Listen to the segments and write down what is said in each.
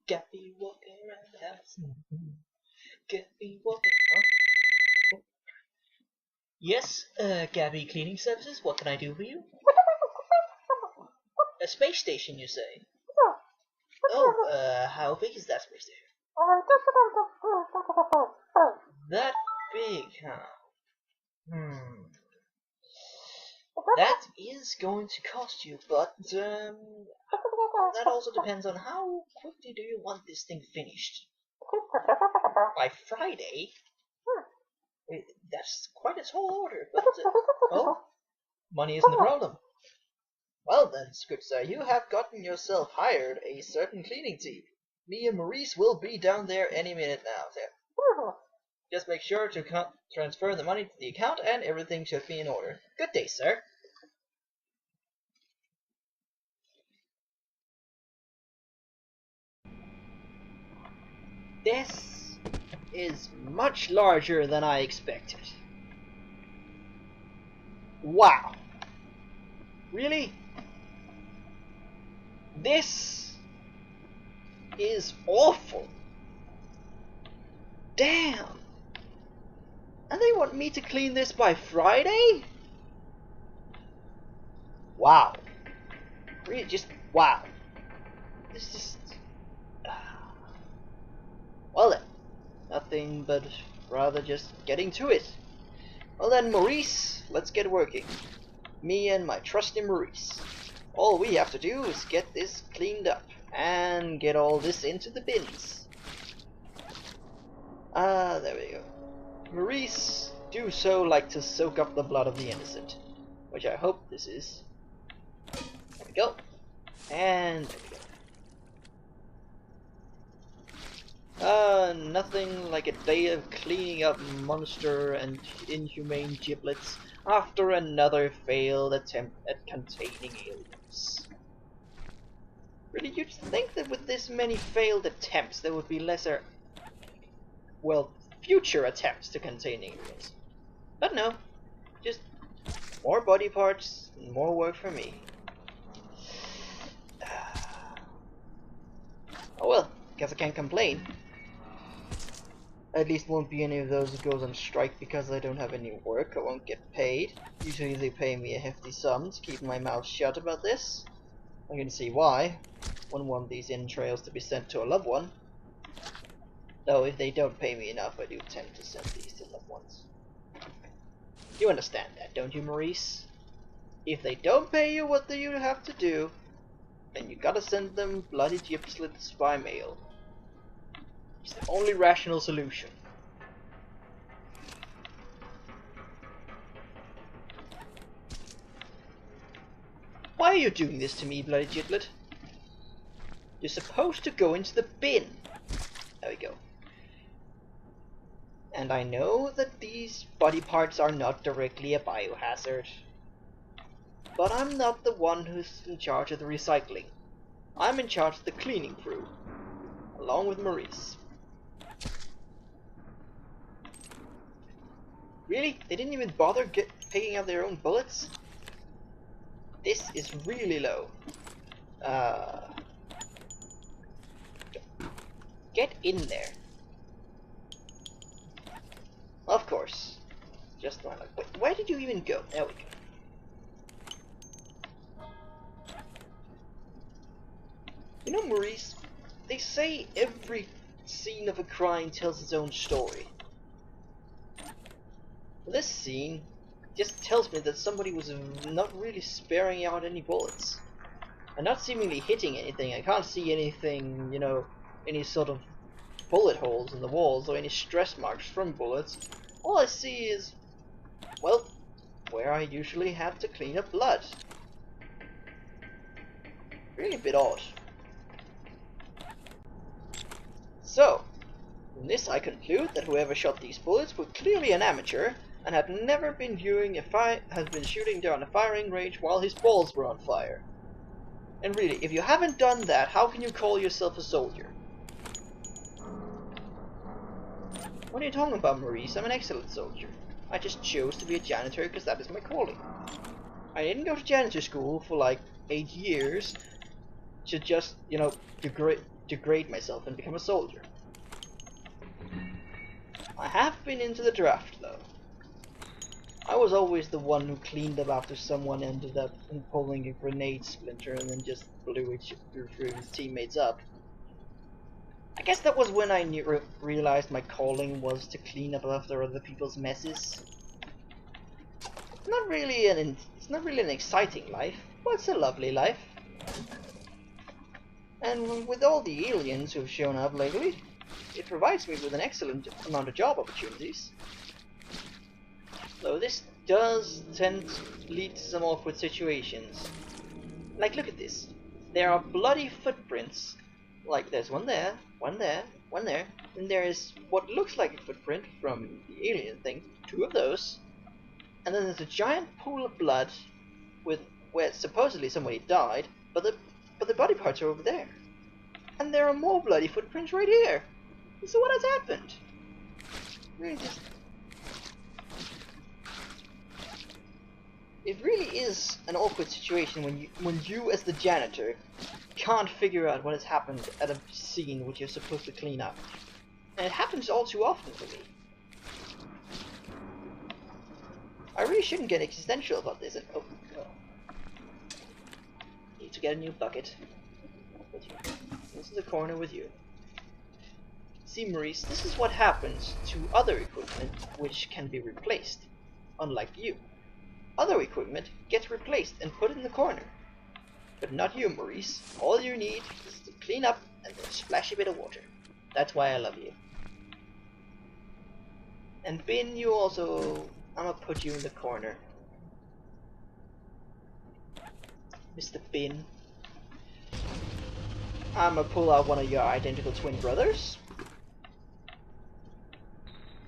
Gabbie walking around the house. Gabbie walking. Oh. Yes, Gabbie Cleaning Services. What can I do for you? A space station, you say? Oh, how big is that space station? That big, huh? That is going to cost you, but that also depends on how quickly do you want this thing finished. By Friday? That's quite a tall order, but oh, money isn't the problem. Well then, good sir, you have gotten yourself hired a certain cleaning team. Me and Maurice will be down there any minute now. So just make sure to transfer the money to the account and everything should be in order. Good day, sir. This is much larger than I expected. Wow. Really? This is awful. Damn. And they want me to clean this by Friday? Wow. Really, just wow. This just... Well then, nothing but rather just getting to it. Well then, Maurice, let's get working. Me and my trusty Maurice. All we have to do is get this cleaned up and get all this into the bins. There we go. Maurice, do so like to soak up the blood of the innocent, which I hope this is. There we go. And there we go. Nothing like a day of cleaning up monster and inhumane giblets after another failed attempt at containing aliens. Really, you'd think that with this many failed attempts there would be lesser, well, future attempts to contain aliens. But no, just more body parts and more work for me. Oh well, guess I can't complain. At least won't be any of those who goes on strike because I don't have any work. I won't get paid. Usually they pay me a hefty sum to keep my mouth shut about this. I can see why. Wouldn't want these entrails to be sent to a loved one. Though if they don't pay me enough, I do tend to send these to loved ones. You understand that, don't you, Maurice? If they don't pay you what you have to do, then you gotta send them bloody giblets by mail. It's the only rational solution. Why are you doing this to me, bloody giblet? You're supposed to go into the bin. There we go. And I know that these body parts are not directly a biohazard. But I'm not the one who's in charge of the recycling. I'm in charge of the cleaning crew, along with Maurice. Really? They didn't even bother picking out their own bullets? This is really low. Get in there. Of course. Just like, wait, where did you even go? There we go. You know, Maurice, they say every scene of a crime tells its own story. This scene just tells me that somebody was not really sparing out any bullets. And not seemingly hitting anything. I can't see anything, you know, any sort of bullet holes in the walls or any stress marks from bullets. All I see is, well, where I usually have to clean up blood. Really a bit odd. So, from this I conclude that whoever shot these bullets was clearly an amateur and had never been shooting down a firing range while his balls were on fire. And really, if you haven't done that, how can you call yourself a soldier? What are you talking about, Maurice? I'm an excellent soldier. I just chose to be a janitor because that is my calling. I didn't go to janitor school for like 8 years to just, you know, degrade myself and become a soldier. I have been into the draft though. I was always the one who cleaned up after someone ended up pulling a grenade splinter and then just blew his teammates up. I guess that was when I realized my calling was to clean up after other people's messes. It's not really an exciting life, but it's a lovely life. And with all the aliens who've shown up lately, it provides me with an excellent amount of job opportunities. Though this does tend to lead to some awkward situations. Like, look at this. There are bloody footprints. Like, there's one there, one there, one there. And there is what looks like a footprint from the alien thing. 2 of those. And then there's a giant pool of blood where supposedly somebody died, but the body parts are over there. And there are more bloody footprints right here. So what has happened? Really just... It really is an awkward situation when you as the janitor can't figure out what has happened at a scene which you're supposed to clean up. And it happens all too often for me. I really shouldn't get existential about this. Oh, need to get a new bucket. Into the corner with you. See, Maurice, this is what happens to other equipment which can be replaced. Unlike you. Other equipment gets replaced and put in the corner. But not you, Maurice. All you need is to clean up and then splash a bit of water. That's why I love you. And Bin, you also... I'm gonna put you in the corner. Mr. Bin. I'm gonna pull out one of your identical twin brothers.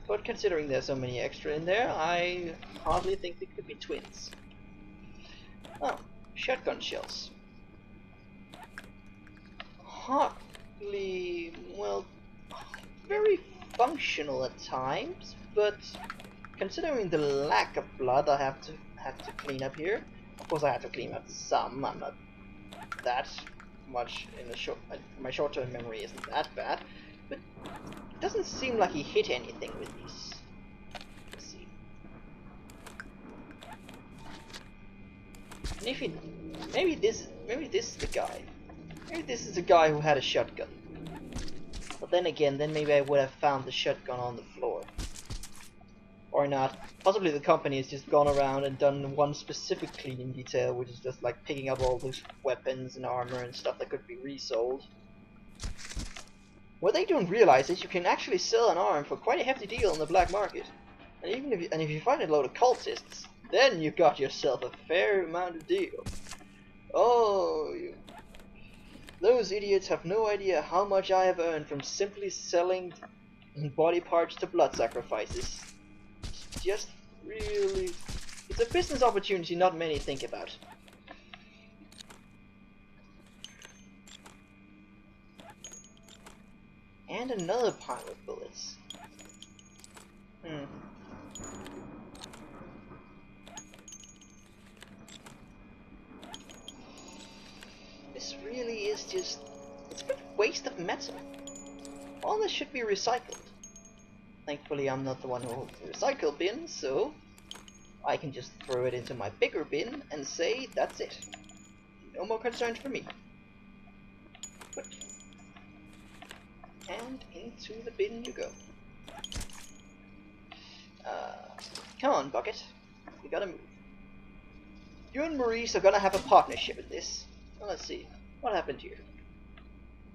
But considering there's so many extra in there, I hardly think they could be twins. Oh, shotgun shells. Hardly, well, very functional at times, but considering the lack of blood I have to clean up here, of course I have to clean up some. I'm not that much in the my short-term memory isn't that bad, but it doesn't seem like he hit anything with these. Let's see. And if he, maybe this is the guy. Maybe this is a guy who had a shotgun. But then again, then maybe I would have found the shotgun on the floor. Or not. Possibly the company has just gone around and done one specific cleaning detail, which is just like picking up all those weapons and armor and stuff that could be resold. What they don't realize is you can actually sell an arm for quite a hefty deal in the black market. And even if you find a load of cultists, then you got yourself a fair amount of deal. Oh, those idiots have no idea how much I have earned from simply selling body parts to blood sacrifices. It's just really... It's a business opportunity not many think about. And another pile of bullets. This really is just... It's a bit waste of metal. All this should be recycled. Thankfully I'm not the one who holds the recycle bin, so I can just throw it into my bigger bin and say that's it. No more concerns for me. But... And into the bin you go. Come on, Bucket. We gotta move. You and Maurice are gonna have a partnership in this. Well, let's see. What happened here?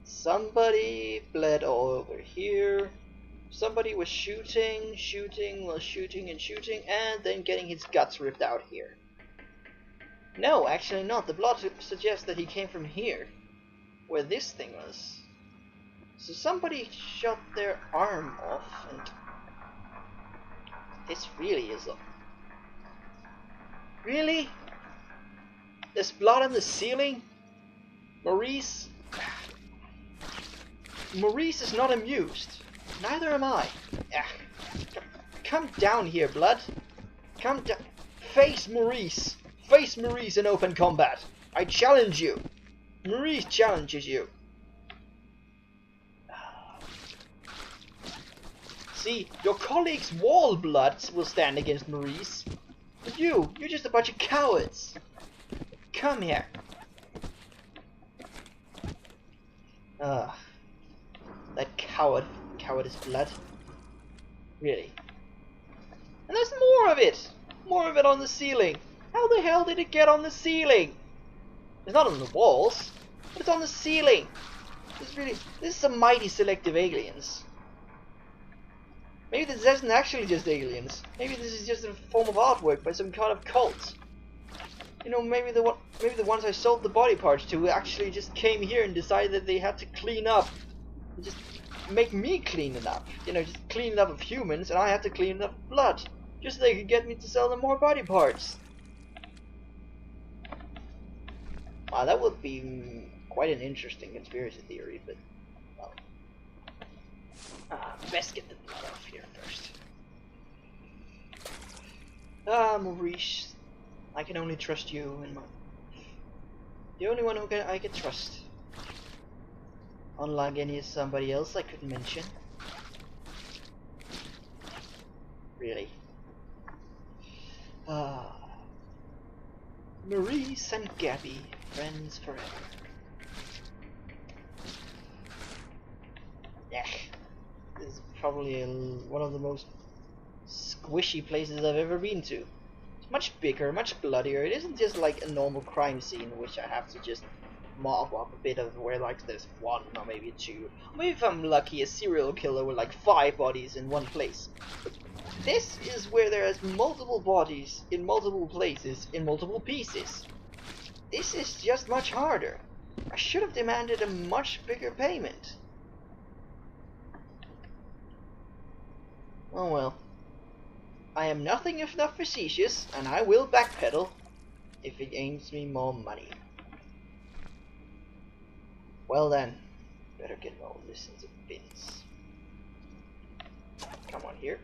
Somebody bled all over here. Somebody was shooting, and then getting his guts ripped out here. No, actually not. The blood suggests that he came from here, where this thing was. So somebody shot their arm off, and this really is a... Really? There's blood on the ceiling? Maurice? Maurice is not amused. Neither am I. Come down here, blood. Come down. Face Maurice. Face Maurice in open combat. I challenge you. Maurice challenges you. See, your colleague's wall bloods will stand against Maurice. But you're just a bunch of cowards. Come here. That cowardice blood. Really. And there's more of it! More of it on the ceiling. How the hell did it get on the ceiling? It's not on the walls, but it's on the ceiling. This is some mighty selective aliens. Maybe this isn't actually just aliens. Maybe this is just a form of artwork by some kind of cult. You know, maybe the ones I sold the body parts to actually just came here and decided that they had to clean up, and just make me clean it up. You know, just clean it up of humans, and I had to clean it up of blood, just so they could get me to sell them more body parts. Wow, that would be quite an interesting conspiracy theory, but well. Best get the blood off here first. Maurice, I can only trust you and the only one I can trust. Unlike somebody else I could mention. Really. Maurice and Gabbie, friends forever. Yeah. This is probably one of the most squishy places I've ever been to. It's much bigger, much bloodier. It isn't just like a normal crime scene in which I have to just mop up a bit of where like there's one or maybe two. Or maybe if I'm lucky, a serial killer with like 5 bodies in one place. But this is where there's multiple bodies in multiple places in multiple pieces. This is just much harder. I should have demanded a much bigger payment. Oh well. I am nothing if not facetious, and I will backpedal if it gains me more money. Well then, better get all this into bins. Come on here.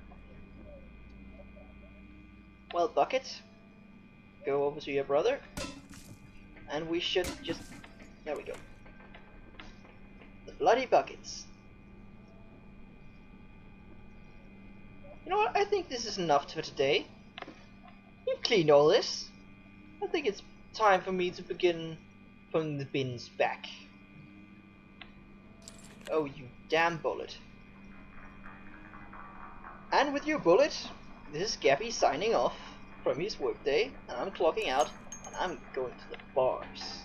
Well, Bucket, go over to your brother, and we should just... There we go. The bloody buckets. You know what, I think this is enough for today. We've cleaned all this. I think it's time for me to begin putting the bins back. Oh, you damn bullet. And with your bullet, this is Gabbie signing off from his workday, and I'm clocking out, and I'm going to the bars.